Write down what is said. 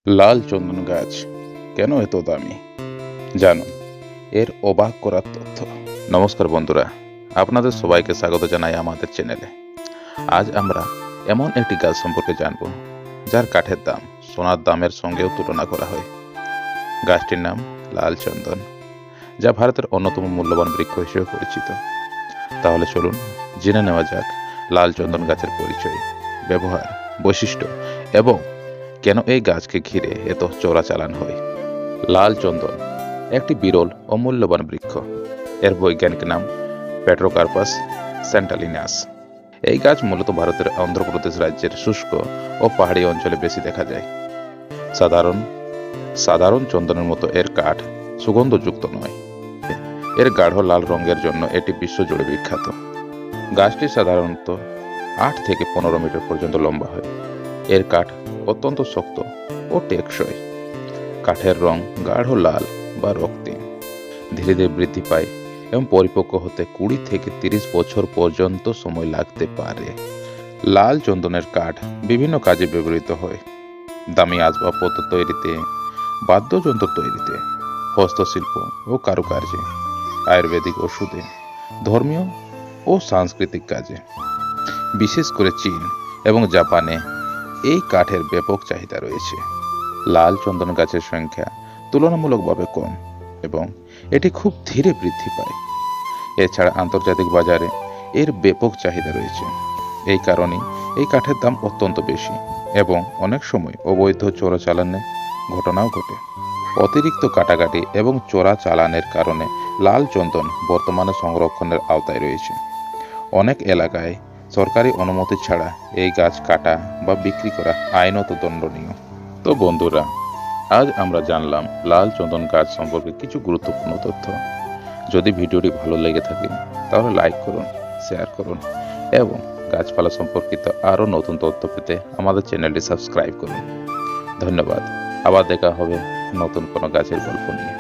লাল চন্দন গাছ কেন এত দামি জানুন এর অবাক করার তথ্য। নমস্কার বন্ধুরা, আপনাদের সবাইকে স্বাগত জানাই আমাদের চ্যানেলে। আজ আমরা এমন একটি গাছ সম্পর্কে জানব যার কাঠের দাম সোনার দামের সঙ্গেও তুলনা করা হয়। গাছটির নাম লাল চন্দন, যা ভারতের অন্যতম মূল্যবান বৃক্ষ হিসেবে পরিচিত। তাহলে চলুন জেনে নেওয়া যাক লাল চন্দন গাছের পরিচয়, ব্যবহার, বৈশিষ্ট্য এবং কেন এই গাছকে ঘিরে এত চোরাচালান হয়। লাল চন্দন একটি বিরল ও মূল্যবান বৃক্ষ। এর বৈজ্ঞানিক নাম পেট্রোকার্পাস স্যান্টালিনাস। এই গাছ মূলত ভারতের অন্ধ্রপ্রদেশ রাজ্যের শুষ্ক ও পাহাড়ি অঞ্চলে বেশি দেখা যায়। সাধারণ চন্দনের মতো এর কাঠ সুগন্ধযুক্ত নয়। এর গাঢ় লাল রঙের জন্য এটি বিশ্বজুড়ে বিখ্যাত। গাছটি সাধারণত 8 থেকে 15 মিটার পর্যন্ত লম্বা হয়। এর কাঠ অত্যন্ত শক্ত ও টেকসই। কাঠের রং গাঢ় লাল বা রক্তিম, ধীরে ধীরে বৃদ্ধি পায় এবং পরিপক্ক হতে 20 থেকে 30 বছর পর্যন্ত সময় লাগতে পারে। লাল চন্দনের কাঠ বিভিন্ন কাজে ব্যবহৃত হয়। দামি আসবাবপত্র তৈরিতে, বাদ্যযন্ত্র তৈরিতে, হস্তশিল্প ও কারুকার্যে, আয়ুর্বেদিক ওষুধে, ধর্মীয় ও সাংস্কৃতিক কাজে। বিশেষ করে চীন এবং জাপানে এই কাঠের ব্যাপক চাহিদা রয়েছে। লাল চন্দন গাছের সংখ্যা তুলনামূলকভাবে কম এবং এটি খুব ধীরে বৃদ্ধি পায়। এছাড়া আন্তর্জাতিক বাজারে এর ব্যাপক চাহিদা রয়েছে। এই কারণে এই কাঠের দাম অত্যন্ত বেশি এবং অনেক সময় অবৈধ চোরাচালানের ঘটনাও ঘটে। অতিরিক্ত কাটাকাটি এবং চোরাচালানের কারণে লাল চন্দন বর্তমানে সংরক্ষণের আওতায় রয়েছে। অনেক এলাকায় সরকারি অনুমতি ছাড়া এই গাছ কাটা বা বিক্রি করা আইনত দণ্ডনীয়। তো বন্ধুরা, আজ আমরা জানলাম লাল চন্দন গাছ সম্পর্কে কিছু গুরুত্বপূর্ণ তথ্য। যদি ভিডিওটি ভালো লেগে থাকে তাহলে লাইক করুন, শেয়ার করুন এবং গাছপালা সম্পর্কিত আরও নতুন তথ্য পেতে আমাদের চ্যানেলটি সাবস্ক্রাইব করুন। ধন্যবাদ। আবার দেখা হবে নতুন কোনো গাছের গল্প নিয়ে।